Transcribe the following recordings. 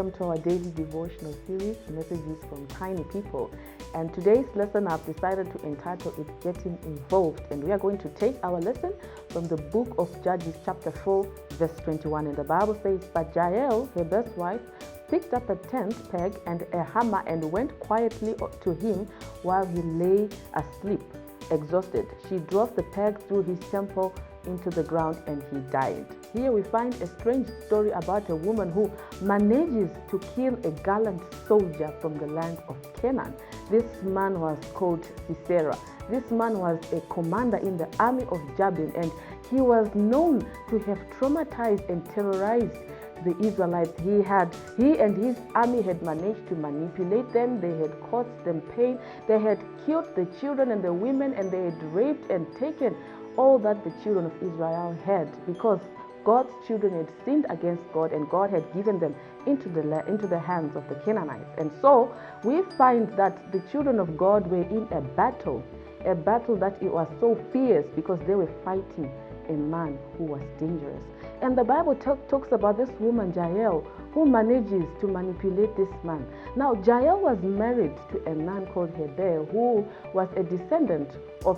welcome to our daily devotional series, Messages from Tiny People. And today's lesson I've decided to entitle it Getting Involved. And we are going to take our lesson from the book of Judges chapter 4, verse 21. And the Bible says, "But Jael, Heber's wife, picked up a tent peg and a hammer and went quietly to him while he lay asleep, exhausted. She drove the peg through his temple into the ground and he died." Here we find a strange story about a woman who manages to kill a gallant soldier from the land of Canaan. This man was called Sisera. This man was a commander in the army of Jabin, and he was known to have traumatized and terrorized the Israelites. He and his army had managed to manipulate them. They had caused them pain. They had killed the children and the women, and they had raped and taken all that the children of Israel had, because God's children had sinned against God, and God had given them into the hands of the Canaanites. And so we find that the children of God were in a battle that it was so fierce because they were fighting a man who was dangerous. And the Bible talks about this woman, Jael, who manages to manipulate this man. Now, Jael was married to a man called Heber, who was a descendant of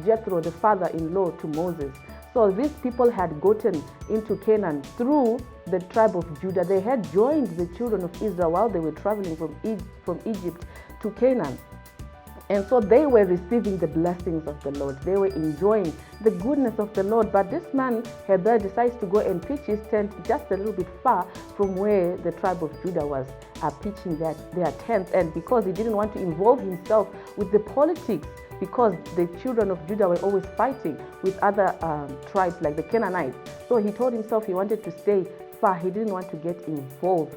Jethro, the father-in-law to Moses. So these people had gotten into Canaan through the tribe of Judah. They had joined the children of Israel while they were traveling from Egypt to Canaan. And so they were receiving the blessings of the Lord. They were enjoying the goodness of the Lord. But this man, Heber, decides to go and pitch his tent just a little bit far from where the tribe of Judah was pitching their tent. And because he didn't want to involve himself with the politics, because the children of Judah were always fighting with other tribes like the Canaanites. So he told himself he wanted to stay far. He didn't want to get involved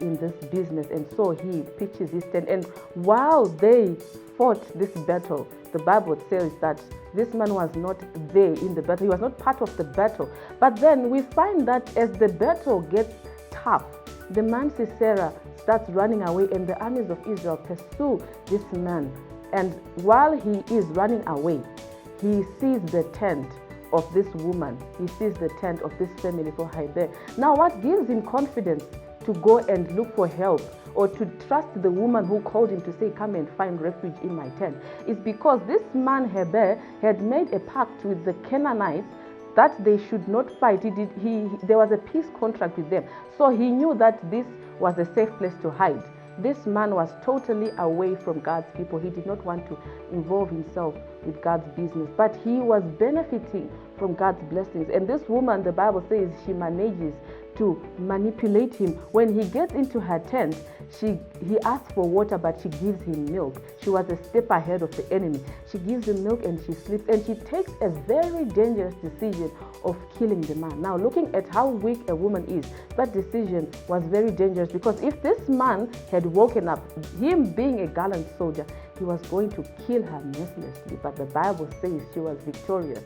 in this business. And so he pitches his tent. And while they fought this battle, the Bible says that this man was not there in the battle. He was not part of the battle. But then we find that as the battle gets tough, the man Sisera starts running away, and the armies of Israel pursue this man. And while he is running away, he sees the tent of this woman. He sees the tent of this family for Heber. Now, what gives him confidence to go and look for help, or to trust the woman who called him to say, "Come and find refuge in my tent," is because this man Heber had made a pact with the Canaanites that they should not fight. There was a peace contract with them. So he knew that this was a safe place to hide. This man was totally away from God's people. He did not want to involve himself with God's business, but he was benefiting from God's blessings. And this woman, the Bible says, she manages to manipulate him. When he gets into her tent, he asks for water, but she gives him milk. She was a step ahead of the enemy. She gives him milk and she sleeps, and she takes a very dangerous decision of killing the man. Now, looking at how weak a woman is, that decision was very dangerous, because if this man had woken up, him being a gallant soldier, he was going to kill her mercilessly. But the Bible says she was victorious.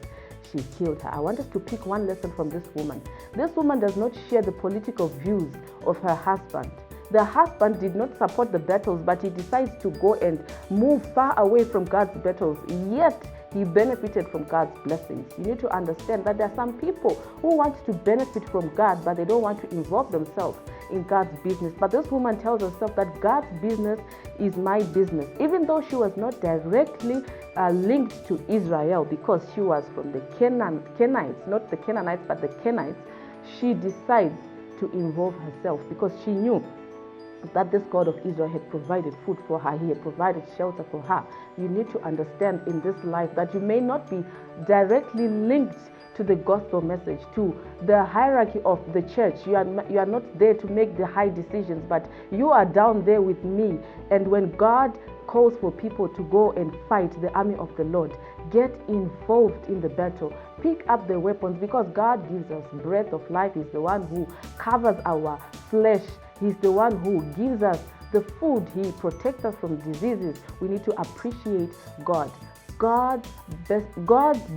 She killed her. I want us to pick one lesson from this woman. This woman does not share the political views of her husband. The husband did not support the battles, but he decides to go and move far away from God's battles. Yet, he benefited from God's blessings. You need to understand that there are some people who want to benefit from God, but they don't want to involve themselves in God's business. But this woman tells herself that God's business is my business. Even though she was not directly linked to Israel, because she was from the Canaanites, not the Canaanites, but the Kenites, she decides to involve herself because she knew that this God of Israel had provided food for her. He had provided shelter for her. You need to understand in this life that you may not be directly linked to the gospel message, to the hierarchy of the church. You are not there to make the high decisions, but you are down there with me. And when God calls for people to go and fight the army of the Lord, get involved in the battle. Pick up the weapons, because God gives us breath of life. He's the one who covers our flesh. He's the one who gives us the food. He protects us from diseases. We need to appreciate God. God's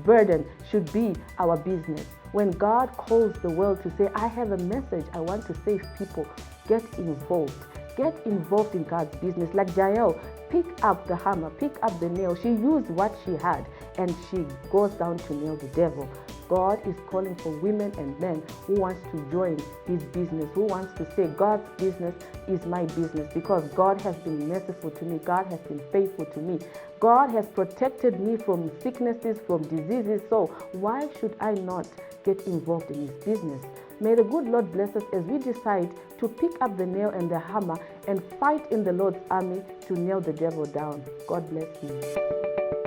burden should be our business. When God calls the world to say, "I have a message, I want to save people," get involved. Get involved in God's business. Like Jael, pick up the hammer, pick up the nail. She used what she had, and she goes down to nail the devil. God is calling for women and men who wants to join his business, who wants to say, God's business is my business, because God has been merciful to me. God has been faithful to me. God has protected me from sicknesses, from diseases. So why should I not get involved in his business? May the good Lord bless us as we decide to pick up the nail and the hammer and fight in the Lord's army to nail the devil down. God bless you.